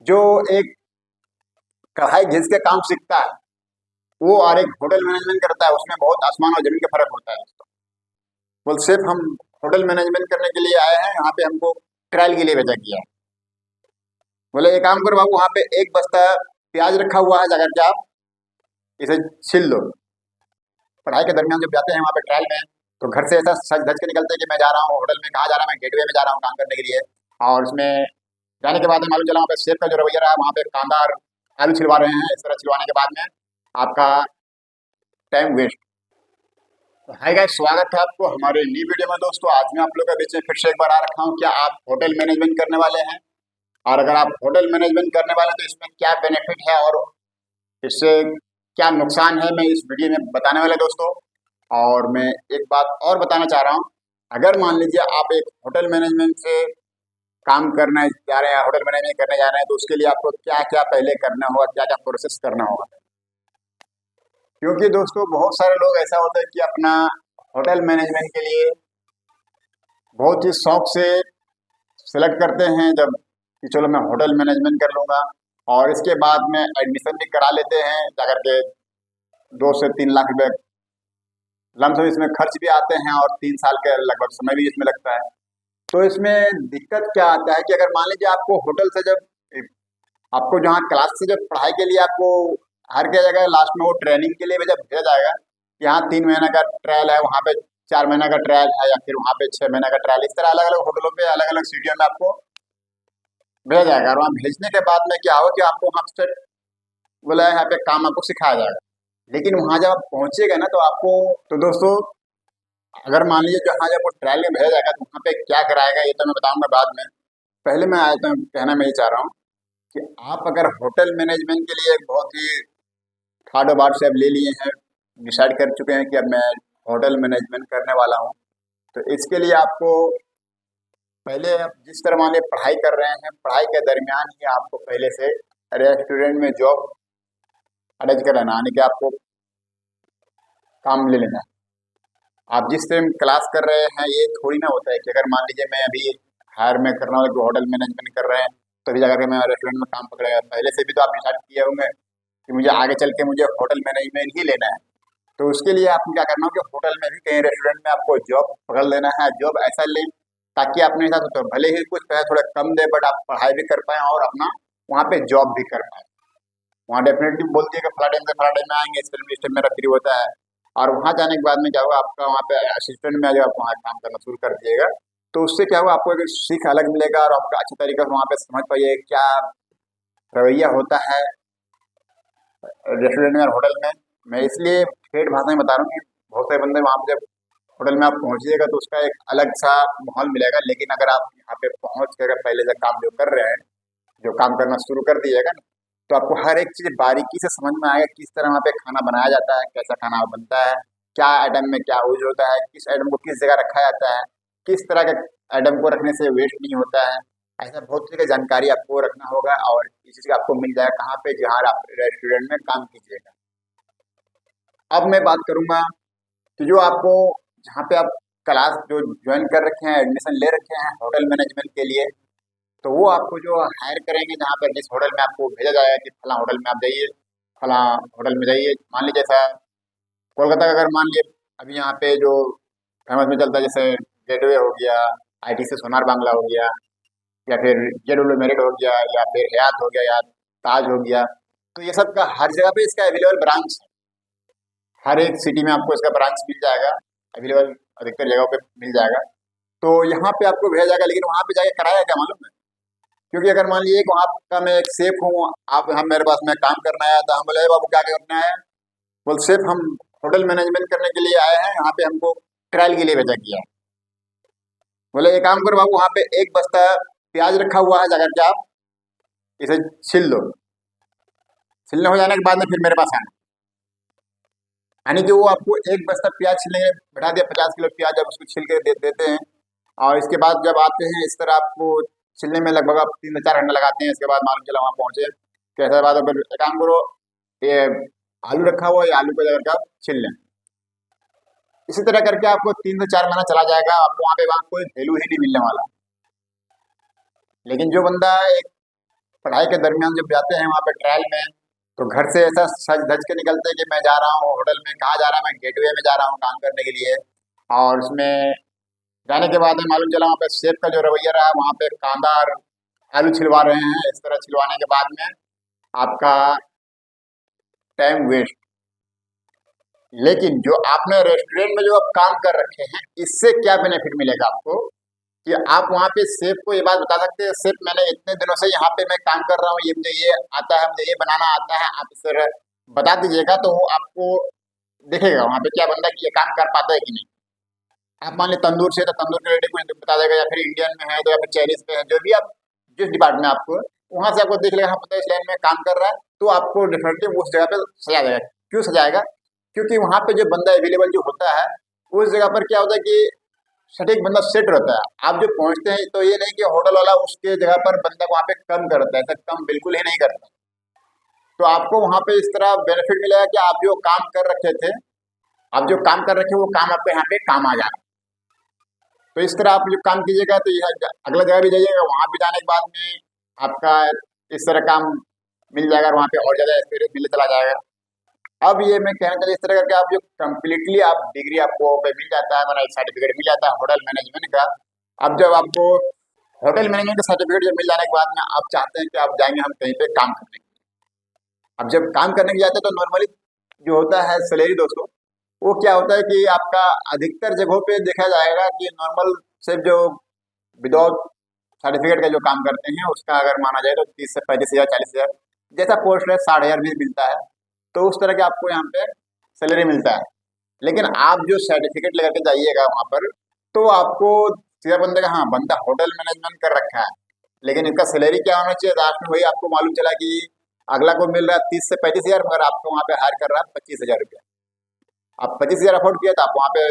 जो एक कढ़ाई घिस के काम सीखता है वो और एक होटल मैनेजमेंट करता है, उसमें बहुत आसमान और जमीन का फर्क होता है दोस्तों। बोल सिर्फ हम होटल मैनेजमेंट करने के लिए आए हैं, यहाँ पे हमको ट्रायल के लिए भेजा गया है। बोले एक काम करो बाबू, वहाँ पे एक बस्ता प्याज रखा हुआ है, जाकर के आप इसे छिल लो। पढ़ाई के दरमियान जब जाते हैं वहाँ पे ट्रायल में, तो घर से ऐसा सज धज के निकलते हैं कि मैं जा रहा हूँ होटल में। कहाँ जा रहा हूँ? मैं गेटवे में जा रहा हूँ काम करने के लिए। और उसमें जाने के बाद में मालूम चला वहाँ पे शेफ का जो रवैया रहा, वहाँ पे कांदा और आलू छिलवा रहे हैं। इस तरह छिलवाने के बाद में आपका टाइम वेस्ट। तो हाय गाइस, स्वागत है आपको हमारे न्यू वीडियो में दोस्तों। आज मैं आप लोग के बीच में फिर से एक बार आ रखा हूँ। क्या आप होटल मैनेजमेंट करने वाले हैं? और अगर आप होटल मैनेजमेंट करने वाले हैं तो इसमें क्या बेनिफिट है और इससे क्या नुकसान है, मैं इस वीडियो में बताने वाला दोस्तों। और मैं एक बात और बताना चाह रहा हूँ, अगर मान लीजिए आप एक होटल मैनेजमेंट से काम करने जा रहे हैं, होटल मैनेजमेंट करने जा रहे हैं, तो उसके लिए आपको क्या क्या पहले करना होगा, क्या क्या प्रोसेस करना होगा। क्योंकि दोस्तों बहुत सारे लोग ऐसा होता है कि अपना होटल मैनेजमेंट के लिए बहुत ही शौक से सिलेक्ट करते हैं, जब कि चलो मैं होटल मैनेजमेंट कर लूँगा, और इसके बाद में एडमिशन भी करा लेते हैं जाकर के 2 से 3 लाख रुपए लमसम इसमें खर्च भी आते हैं, और 3 साल के लगभग समय भी इसमें लगता है। तो इसमें दिक्कत क्या आता है कि अगर मान लीजिए आपको होटल से जब आपको जहाँ क्लास से जब पढ़ाई के लिए आपको हर क्या जगह लास्ट में वो ट्रेनिंग के लिए भी जब भेजा जाएगा कि यहाँ 3 महीना का ट्रायल है, वहाँ पे 4 महीना का ट्रायल है, या फिर वहाँ पे 6 महीना का ट्रायल, इस तरह अलग अलग होटलों पे अलग अलग सिटियों में आपको भेजा जाएगा। और वहाँ भेजने के बाद में क्या होगा कि आपको वहाँ से बोला है यहाँ पे काम आपको सिखाया जाएगा। लेकिन वहाँ जब आप पहुँचेगा ना, तो आपको, तो दोस्तों अगर मान लीजिए जहाँ जब वो ट्रायल में भेजा जाएगा तो वहाँ पे क्या कराएगा ये तो मैं बताऊंगा बाद में। पहले मैं आया तो कहना मैं ये चाह रहा हूँ कि आप अगर होटल मैनेजमेंट के लिए एक बहुत ही ठाडो बाट से अब ले लिए हैं, डिसाइड कर चुके हैं कि अब मैं होटल मैनेजमेंट करने वाला हूँ, तो इसके लिए आपको पहले आप जिस तरह मान लीजिए पढ़ाई कर रहे हैं, पढ़ाई के दरमियान ही आपको पहले से रेस्टोरेंट में जॉब अरेंज कर लेना, यानी कि आपको काम ले लेना है। आप जिस टाइम क्लास कर रहे हैं ये थोड़ी ना होता है कि अगर मान लीजिए मैं अभी हायर में करना वाला जो होटल मैनेजमेंट कर रहे हैं, तभी जाकर के मैं रेस्टोरेंट में काम पकड़ेगा। पहले से भी तो आप डिसाइड किए होंगे कि मुझे आगे चल के मुझे होटल मैनेजमेंट ही लेना है। तो उसके लिए आपको क्या करना हो कि होटल में भी कहीं रेस्टोरेंट में आपको जॉब पकड़ लेना है, जॉब ऐसा लें ताकि अपने साथ तो भले ही कुछ पैसे थोड़ा कम दे, बट आप पढ़ाई भी कर पाएँ और अपना वहाँ पे जॉब भी कर पाएँ। वहाँ डेफिनेटली बोलती है कि फला टाइम से फला टाइम में आएंगे, इस टाइम मेरा फ्री होता है। और वहाँ जाने के बाद में क्या होगा, आपका वहाँ पे असिस्टेंट में जब आप वहाँ काम करना शुरू कर दिएगा, तो उससे क्या होगा, आपको एक सीख अलग मिलेगा और आपका अच्छी तरीके से वहाँ पे समझ पाइए क्या रवैया होता है रेस्टोरेंट में और होटल में। मैं इसलिए ठेठ भाषा में बता रहा हूँ कि बहुत सारे बंदे वहाँ पे जब होटल में आप पहुँचिएगा तो उसका एक अलग सा माहौल मिलेगा। लेकिन अगर आप यहाँ पे पहुँच कर पहले से काम जो कर रहे हैं, जो काम करना शुरू कर दिएगा ना, तो आपको हर एक चीज़ बारीकी से समझ में आएगा, किस तरह वहाँ पे खाना बनाया जाता है, कैसा खाना बनता है, क्या आइटम में क्या यूज होता है, किस आइटम को किस जगह रखा जाता है, किस तरह के आइटम को रखने से वेस्ट नहीं होता है। ऐसा बहुत तरह की जानकारी आपको रखना होगा, और इस चीज़ का आपको मिल जाएगा कहाँ पे, जहाँ आप रेस्टोरेंट में काम कीजिएगा। अब मैं बात करूंगा कि जो आपको जहाँ पे आप क्लास जो ज्वाइन कर रखे हैं, एडमिशन ले रखे हैं होटल मैनेजमेंट के लिए, तो वो आपको जो हायर करेंगे, जहाँ पर जिस होटल में आपको भेजा जाएगा कि फला होटल में आप जाइए, फला होटल में जाइए। मान लीजिए जैसा कोलकाता का अगर मान लीजिए अभी यहाँ पे जो फेमस में चलता है, जैसे गेटवे हो गया, आईटीसी सोनार बांग्ला हो गया, या फिर जेडब्ल्यू मेरिट हो गया, या फिर हयात हो गया, या ताज हो गया, तो ये सब का हर जगह पे इसका अवेलेबल ब्रांच है। हर एक सिटी में आपको इसका ब्रांच मिल जाएगा, अवेलेबल अधिकतर जगहों पे मिल जाएगा। तो यहाँ पे आपको भेजा जाएगा, लेकिन वहाँ पे जाके कराया क्या मालूम है? क्योंकि अगर मान लीजिए कि वहाँ का मैं एक सेफ हूँ, आप हम मेरे पास में काम करना आया था, हम बोले "अरे बाबू क्या करना है?" बोल सिर्फ हम होटल मैनेजमेंट करने के लिए आए हैं, यहाँ पे हमको ट्रायल के लिए भेजा गया है। बोले एक काम करो बाबू, वहाँ पे एक बस्ता प्याज रखा हुआ है, जाकर के आप इसे छिल लो। छिलने हो जाने के बाद में फिर मेरे पास आना, यानी कि वो आपको एक बस्ता प्याज छिलने बैठा दिया, 50 किलो प्याज जब उसको छिल के देते हैं। और इसके बाद जब आते हैं इस तरह आपको छिलने में लगभग आप 3 से 4 घंटे लगाते हैं। इसके बाद मालूम चला वहाँ पहुँचे, कैसे बाद फिर एक काम करो, ये आलू रखा हुआ है, ये आलू को जाकर के आप छिल लें। इसी तरह करके आपको 3 से 4 महीना चला जाएगा, आपको वहाँ पे वहाँ कोई वैल्यू ही नहीं मिलने वाला। लेकिन जो बंदा एक पढ़ाई के दरमियान जब जाते हैं वहाँ पे ट्रायल में, तो घर से ऐसा सज धज के निकलते हैं कि मैं जा रहा हूँ होटल में। कहाँ जा रहा हूँ? मैं गेटवे में जा रहा हूँ काम करने के लिए। और उसमें जाने के बाद में मालूम चला वहाँ पे शेफ का जो रवैया रहा, वहाँ पे कांदा और आलू छिलवा रहे हैं। इस तरह छिलवाने के बाद में आपका टाइम वेस्ट। लेकिन जो आपने रेस्टोरेंट में जो आप काम कर रखे हैं, इससे क्या बेनिफिट मिलेगा आपको कि आप वहाँ पे शेफ को ये बात बता सकते हैं, शेफ मैंने इतने दिनों से यहाँ पे मैं काम कर रहा हूँ, ये मुझे ये आता है, मुझे ये बनाना आता है, आप इस तरह बता दीजिएगा। तो वो आपको देखेगा वहाँ पे क्या बंदा कि ये काम कर पाता है कि नहीं। आप मान लीजिए तंदूर से, तो तंदूर के रेडी को बता देगा, या फिर इंडियन में है तो, या फिर चाइनीज में है, जो भी आप जिस डिपार्टमेंट में आपको, वहाँ से आपको देख लेगा हाँ पता है इस लाइन में काम कर रहा है, तो आपको डेफिनेटली उस जगह पे सजा देगा। क्यों सजाएगा? क्योंकि वहाँ पे जो बंदा अवेलेबल जो होता है, उस जगह पर क्या होता है कि सटीक बंदा सेट रहता है। आप जो पहुंचते हैं तो ये नहीं कि होटल वाला उसके जगह पर बंदा वहाँ पे कम करता है, ऐसा कम बिल्कुल ही नहीं करता। तो आपको वहाँ पे इस तरह बेनिफिट मिलेगा कि आप जो काम कर रखे थे, आप जो काम कर रखे वो काम आपके यहाँ पे काम आ जाए। तो इस तरह आप जो काम कीजिएगा तो यह अगला जगह भी जाइएगा, वहाँ भी जाने के बाद में आपका इस तरह काम मिल जाएगा, और वहाँ पे और ज़्यादा एक्सपीरियंस मिलने चला जाएगा। अब ये मैं कहना चाहिए इस तरह करके आप जो कम्प्लीटली आप डिग्री आपको पे मिल जाता है, मतलब एक सर्टिफिकेट मिल जाता है होटल मैनेजमेंट का। अब जब आपको होटल मैनेजमेंट का सर्टिफिकेट जब मिल जाने के बाद में आप चाहते हैं कि आप जाएंगे हम कहीं पे काम करने। अब जब काम करने के जाते हैं तो नॉर्मली जो होता है सैलरी दोस्तों, वो क्या होता है कि आपका अधिकतर जगहों पे देखा जाएगा कि नॉर्मल सिर्फ जो विदाउट सर्टिफिकेट का जो काम करते हैं उसका अगर माना जाए तो 30 से 35 हज़ार 40 हज़ार जैसा पोस्ट है, 60 हज़ार भी मिलता है। तो उस तरह के आपको यहाँ पे सैलरी मिलता है। लेकिन आप जो सर्टिफिकेट लेकर के जाइएगा वहाँ पर, तो आपको सीधा बंदे का हाँ बंदा होटल मैनेजमेंट कर रखा है, लेकिन इनका सैलरी क्या होना चाहिए, लास्ट में वही आपको मालूम चला कि अगला को मिल रहा है 30 से 35 हज़ार, मगर आपको वहाँ पे हायर कर रहा है 25 हज़ार रुपया। आप 25 हज़ार अफोर्ड किया तो आप वहाँ पे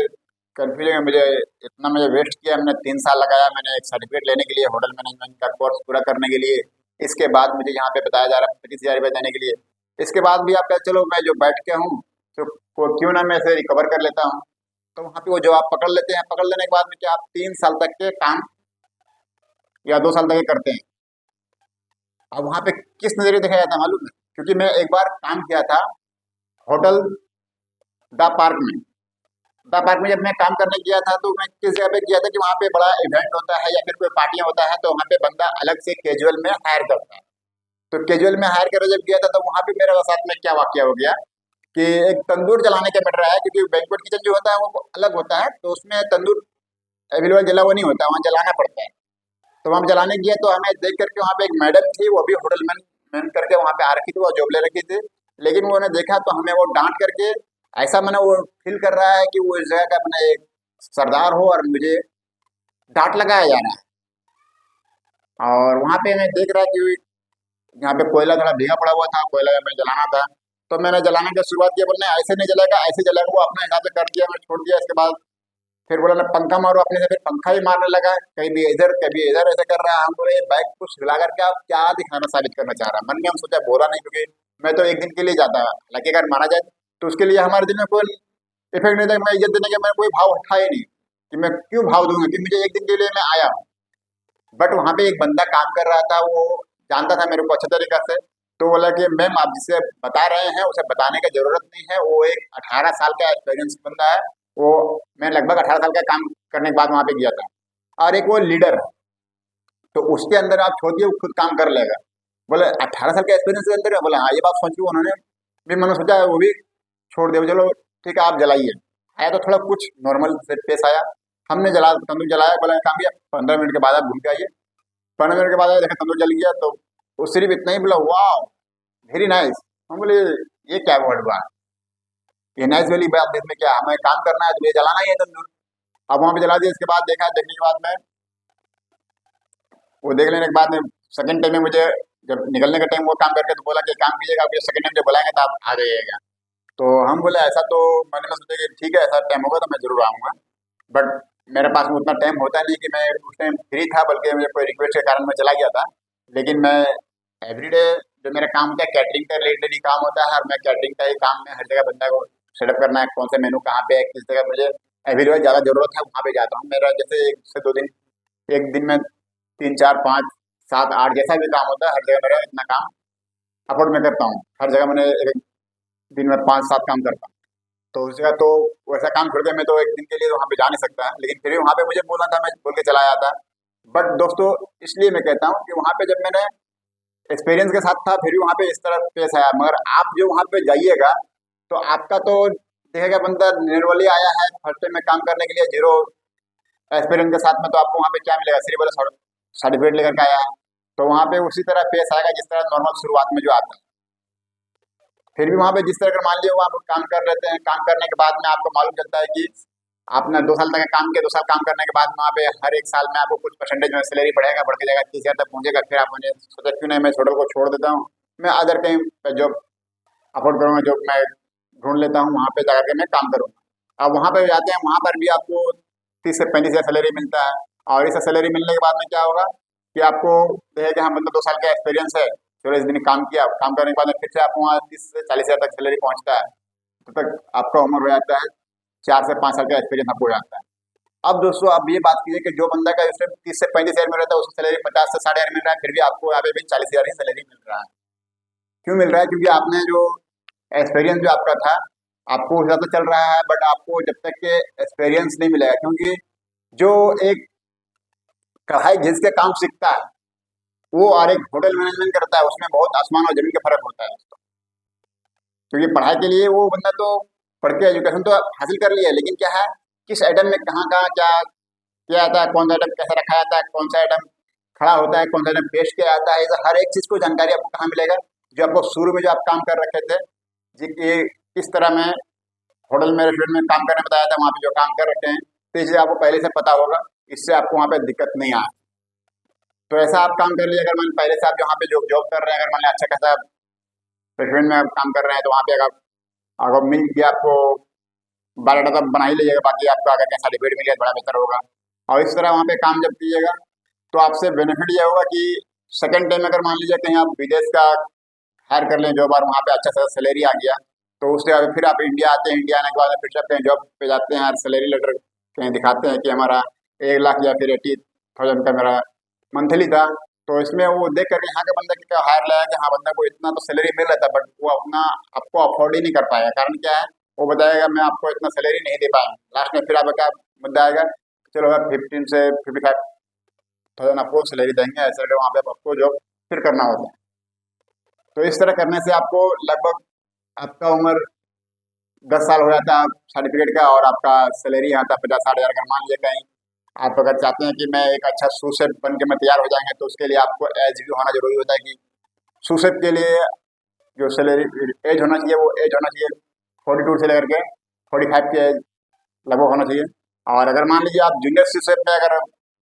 कन्फ्यूजन में, मुझे इतना मुझे वेस्ट किया, मैंने 3 साल लगाया मैंने एक सर्टिफिकेट लेने के लिए, होटल मैनेजमेंट का कोर्स पूरा करने के लिए। इसके बाद मुझे यहाँ पे बताया जा रहा है 25 हज़ार रुपये देने के लिए। इसके बाद भी आप क्या, चलो मैं जो बैठ के हूँ तो क्यों ना मैं इसे रिकवर कर लेता हूँ। तो वहाँ पे वो जॉब पकड़ लेते हैं, पकड़ लेने के बाद में क्या आप 3 साल तक के काम या 2 साल तक के करते हैं। अब वहाँ पे किस नज़रिए देखा जाता है मालूम है? क्योंकि मैं एक बार काम किया था होटल द पार्क में। द पार्क में जब मैं काम करने गया था तो मैं किस जगह पे किया था कि वहाँ पे बड़ा इवेंट होता है या फिर कोई पार्टियां होता है, तो वहाँ पे बंदा अलग से कैजुअल में हायर करता है। तो कैजुअल में हायर कर जब गया था तो वहाँ पे मेरे साथ में क्या वाकया हो गया कि एक तंदूर जलाने का मैटर है, क्योंकि बैंक्वेट किचन जो होता है वो अलग होता है, तो उसमें तंदूर अवेलेबल जला हुआ नहीं होता, वहाँ जलाना पड़ता है। तो वहाँ जलाने गया तो हमें देख करके वहाँ पे एक मैडम थी, वो भी होटल मैन मैन करके वहाँ पे आ रखी थी, वो जॉब ले रखी थी। लेकिन वो उन्हें देखा तो हमें वो डांट करके ऐसा मैंने वो फील कर रहा है कि वो इस जगह का अपना एक सरदार हो और मुझे डांट लगाया जा रहा है। और वहाँ पे मैं देख रहा कि यहाँ पे कोयला थोड़ा भीगा पड़ा हुआ था, कोयला हमें जलाना था। तो मैंने जलाने की शुरुआत किया, बोलने ऐसे नहीं जलेगा ऐसे जलेगा, वो अपने हिसाब से कर दिया, मैं छोड़ दिया। इसके बाद फिर बोला ना पंखा मारो अपने से, फिर पंखा ही मारने लगा, कहीं भी इधर कभी इधर ऐसे कर रहा है। हम बोले बैग को हिला करके आप क्या दिखाना साबित करना चाह रहा है? मन में हम सोचा बोला नहीं, क्योंकि मैं तो एक दिन के लिए जाता है, हालांकि अगर माना जाए तो उसके लिए हमारे दिल में कोई इफेक्ट नहीं था। मैं इज्जत देने का मैं कोई भाव उठा ही नहीं कि मैं क्यों भाव दूंगा, कि मुझे एक दिन के लिए मैं आया हूँ। बट वहाँ पे एक बंदा काम कर रहा था, वो जानता था मेरे को अच्छे तरीके से। तो बोला कि मैम आप जिसे बता रहे हैं उसे बताने की जरूरत नहीं है, वो एक 18 साल का एक्सपीरियंस बंदा है। वो मैं लगभग 18 साल का काम करने के बाद वहाँ पे गया था। और एक वो लीडर है, तो उसके अंदर आप छोड़िए वो खुद काम कर लेगा। बोले 18 साल का एक्सपीरियंस के अंदर है? बोला हाँ। ये बात सोच के उन्होंने भी मैंने सोचा वो भी छोड़ दे, चलो ठीक है आप जलाइए। आया तो थोड़ा कुछ नॉर्मल से पेश आया, हमने जला तंदूर जलाया, बोला काम किया 15 मिनट के बाद आप घूम के आइए। 15 मिनट के बाद आया, देखा तंदूर जल गया। तो वो सिर्फ इतना ही बोला वाह वेरी नाइस। हम बोले ये क्या वर्ड हुआ, ये नाइस वाली बात इसमें क्या, हमें काम करना है तो ये जलाना ही है तंदूर। अब वहाँ पे जला दिया। इसके बाद देखा, देखने के बाद में वो देख लेने के बाद में सेकंड टाइम में मुझे जब निकलने का टाइम वो काम करके तो बोला कि काम कीजिएगा, आप ये सेकंड टाइम जब बुलाएंगे तो आप आ जाइएगा। तो हम बोले ऐसा तो मैंने मैं सोचा कि ठीक है ऐसा टाइम होगा तो मैं जरूर आऊँगा। बट मेरे पास में उतना टाइम होता नहीं कि मैं उस टाइम फ्री था, बल्कि मुझे कोई रिक्वेस्ट के कारण मैं चला गया था। लेकिन मैं एवरीडे जो मेरा काम होता है कैटरिंग का रिलेटेड ही काम होता है, और मैं कैटरिंग का ही काम में हर जगह बंदा को सेटअप करना है, कौन सा मेनू कहाँ पे है, किस जगह मुझे अवेलेबल ज़्यादा जरूरत है वहाँ पे जाता हूँ। मेरा जैसे 1 से 2 दिन, एक दिन में 3 4 5 7 8 जैसा भी काम होता है, हर जगह मेरा इतना काम अफोर्ड मैं करता हूँ। हर जगह मैंने एक दिन में 5 7 काम करता हूँ। तो उस जगह तो वैसा काम छोड़ के मैं तो एक दिन के लिए वहाँ पे जा नहीं सकता, लेकिन फिर भी वहाँ पे मुझे बोलना था, मैं बोल के चला आया था। बट दोस्तों, इसलिए मैं कहता हूँ कि वहाँ पे जब मैंने एक्सपीरियंस के साथ था, फिर भी वहाँ पे इस तरह पेश आया। मगर आप जो वहाँ पे जाइएगा, तो आपका तो देखेगा बंदा निर्मली आया है फर्स्ट टाइम में काम करने के लिए, जीरो एक्सपीरियंस के साथ में, तो आपको वहाँ पे क्या मिलेगा? सिर्फ वाला सर्टिफिकेट लेकर के आया है। तो वहाँ पे उसी तरह पेश आएगा जिस तरह नॉर्मल शुरुआत में जो आता है। फिर भी वहाँ पे जिस तरह अगर मान लीजिए वो आप काम कर लेते हैं, काम करने के बाद में आपको मालूम चलता है कि आपने 2 साल तक काम किया, 2 साल काम करने के बाद में वहाँ पे हर एक साल में आपको कुछ परसेंटेज में सैलरी बढ़ेगा, बढ़ के जाएगा 30,000 तक पहुंचेगा। फिर आपने सोचा क्यों नहीं मैं छोड़ो को छोड़ देता हूँ, मैं अदर कहीं जॉब अफोर्ड करूँगा, जो मैं ढूंढ लेता हूँ, वहाँ पे जाकर के मैं काम करूँगा। अब वहाँ पे जाते हैं, वहाँ पर भी आपको 30 से 35,000 सैलरी मिलता है। और इस सैलरी मिलने के बाद में क्या होगा कि आपको देखेगा कि हाँ मतलब 2 साल का एक्सपीरियंस है, चलो इस दिन काम किया, काम करने के बाद में फिर से आपको वहाँ 30 से 40,000 तक सैलरी पहुँचता है। तब तक आपका उम्र हो जाता है, 4 से 5 साल का एक्सपीरियंस आपको हो जाता है। अब दोस्तों आप ये बात कीजिए कि जो बंदा का इसमें 30 से 35 हज़ार में रहता है, उसकी सैलरी 50 से 60 हज़ार मिल रहा है, फिर भी आपको यहाँ पे भी 40,000 ही सैलरी मिल रहा है। क्यों मिल रहा है? क्योंकि आपने जो एक्सपीरियंस जो आपका था, आपको उस हिसाब से चल रहा है, बट आपको जब तक के एक्सपीरियंस नहीं मिलेगा, क्योंकि जो एक कढ़ाई घिस के काम सीखता है, वो और एक होटल मैनेजमेंट करता है, उसमें बहुत आसमान और जमीन का फर्क होता है दोस्तों। क्योंकि पढ़ाई के लिए वो बंदा तो पढ़ के एजुकेशन तो हासिल कर लिया है, लेकिन क्या है, किस आइटम में कहाँ कहाँ क्या किया जाता है, कौन सा आइटम कैसे रखा जाता है, कौन सा आइटम खड़ा होता है, कौन सा आइटम पेश किया जाता है, ये हर एक चीज़ को जानकारी आपको कहाँ मिलेगा? जो आपको शुरू में जो आप काम कर रखे थे, जी कि किस तरह में होटल में रेस्टोरेंट में काम करने बताया था, वहाँ पे जो काम कर रखे हैं, तो ये चीज़ आपको पहले से पता होगा, इससे आपको वहाँ पे दिक्कत नहीं आए। तो ऐसा आप काम कर लिए, अगर मान पहले से आप जहाँ पे जो जॉब कर रहे हैं, अगर मान लिया अच्छा खासा रेस्टोरेंट में आप काम कर रहे हैं, तो वहाँ पे अगर अगर मिल गया आपको बायोडाटा तो बना ही लीजिएगा, बाकी आपको अगर क्या सर्टिफिकेट मिल गया तो बड़ा बेहतर होगा। और इस तरह वहाँ पे काम जब कीजिएगा, तो आपसे बेनिफिट ये होगा कि सेकंड टाइम अगर मान लीजिए कहीं आप विदेश का हायर कर लें जॉब, और वहाँ पे अच्छा सा सैलरी आ गया, तो उसके बाद फिर आप इंडिया आते हैं, इंडिया आने के बाद फिर से आप कहीं जॉब पे जाते हैं और सैलरी लेटर कहीं दिखाते हैं कि हमारा 1 लाख या फिर 80,000 का मेरा मंथली था। तो इसमें वो देख करके यहाँ का बंदा क्या हायर लाया कि हाँ बंदा को इतना तो सैलरी मिल रहा था, बट वो अपना आपको अफोर्ड ही नहीं कर पाएगा। कारण क्या है, वो बताएगा मैं आपको इतना सैलरी नहीं दे पाऊंगा, लास्ट में फिर आपका क्या मुद्दा आएगा, चलो अब 15 से 55,000 आपको सैलरी देंगे, ऐसे वहाँ पे आपको जॉब फिर करना होता है। तो इस तरह करने से आपको लगभग आपका उम्र 10 साल हो जाता है सर्टिफिकेट का, और आपका सैलरी आता है 50 60 हज़ार का। मान लीजिए कहीं आप अगर चाहते हैं कि मैं एक अच्छा सूसेट बन के मैं तैयार हो जाएंगे, तो उसके लिए आपको एज भी होना जरूरी होता है कि सूसेट के लिए जो सैलरी एज होना चाहिए, वो एज होना चाहिए 42 से लेकर के 45 के एज लगभग होना चाहिए। और अगर मान लीजिए आप जूनियर सूसेट में अगर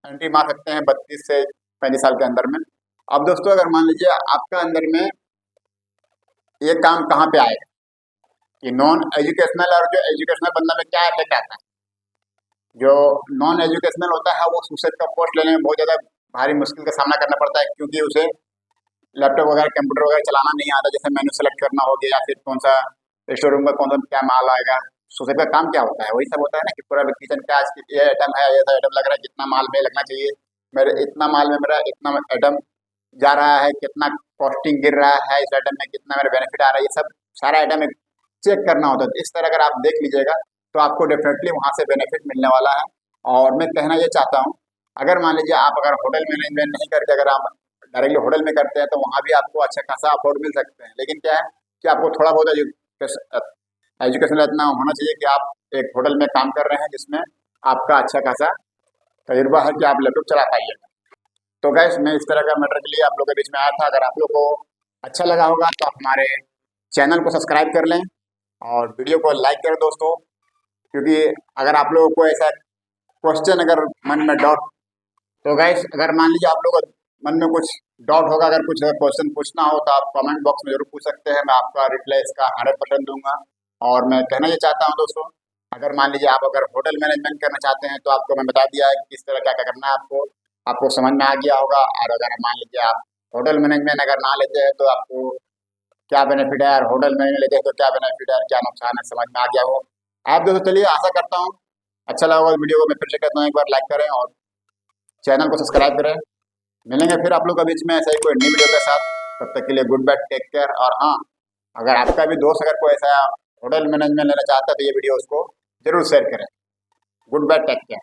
एंट्री मार सकते हैं 32 से 35 साल के अंदर में। अब दोस्तों अगर मान लीजिए आपका अंदर में ये काम कहाँ पे आएगा कि नॉन एजुकेशनल और जो एजुकेशनल बंदा में क्या इफेक्ट आता है। जो नॉन एजुकेशनल होता है वो सूसेट का पोस्ट लेने में बहुत ज़्यादा भारी मुश्किल का सामना करना पड़ता है, क्योंकि उसे लैपटॉप वगैरह कंप्यूटर वगैरह चलाना नहीं आता, जैसे मेनू सेलेक्ट करना हो गया, या फिर कौन सा स्टोर रूम का कौन सा क्या माल आएगा। सूसेट का काम क्या होता है, वही सब होता है ना कि पूरा किचन का आज ये आइटम है, ऐसा आइटम लग रहा है, कितना माल में लगना चाहिए, मेरे इतना माल में मेरा इतना आइटम जा रहा है, कितना कॉस्टिंग गिर रहा है, इस आइटम में कितना मेरा बेनिफिट आ रहा है, ये सब सारा आइटम चेक करना होता है। तो इस तरह अगर आप देख लीजिएगा, तो आपको डेफिनेटली वहाँ से बेनिफिट मिलने वाला है। और मैं कहना ये चाहता हूँ, अगर मान लीजिए आप अगर होटल मैनेजमेंट नहीं करके अगर आप डायरेक्टली होटल में करते हैं, तो वहाँ भी आपको अच्छा खासा अफोर्ड मिल सकते हैं। लेकिन क्या है कि आपको थोड़ा बहुत एजुकेशन इतना होना चाहिए कि आप एक होटल में काम कर रहे हैं जिसमें आपका अच्छा खासा तजुर्बा है कि आप लैपटॉप चला पाइएगा। तो गैस मैं इस तरह का मैटर के लिए आप लोगों के बीच में आया था। अगर आप लोग को अच्छा लगा होगा तो आप हमारे चैनल को सब्सक्राइब कर लें और वीडियो को लाइक करें दोस्तों, क्योंकि अगर आप लोगों को ऐसा क्वेश्चन अगर मन में डाउट, तो गैस अगर मान लीजिए आप लोग मन में कुछ डाउट होगा, अगर कुछ क्वेश्चन पूछना हो तो आप कमेंट बॉक्स में जरूर पूछ सकते हैं, मैं आपका रिप्लाई इसका 100% दूंगा। और मैं कहना ये चाहता हूँ दोस्तों, अगर मान लीजिए आप अगर होटल मैनेजमेंट करना चाहते हैं, तो आपको मैं बता दिया है कि किस तरह क्या क्या करना है, आपको समझ में आ गया होगा। और अगर मान लीजिए आप होटल मैनेजमेंट अगर ना लेते हैं, तो आपको क्या बेनिफिट है, और होटल मैनेजमेंट लेते हैं तो क्या बेनिफिट है और क्या नुकसान है, समझ में आ गया हो आप दोस्तों। चलिए आशा करता हूँ अच्छा लगा होगा वीडियो को। मैं फिर से कहता हूँ एक बार लाइक करें और चैनल को सब्सक्राइब करें। मिलेंगे फिर आप लोग के बीच में ऐसा ही कोई नई वीडियो के साथ। तब तक के लिए गुड बाय, टेक केयर। और हाँ, अगर आपका भी दोस्त अगर कोई ऐसा होटल मैनेजमेंट लेना चाहता है तो ये वीडियो उसको जरूर शेयर करें। Good bye, take care.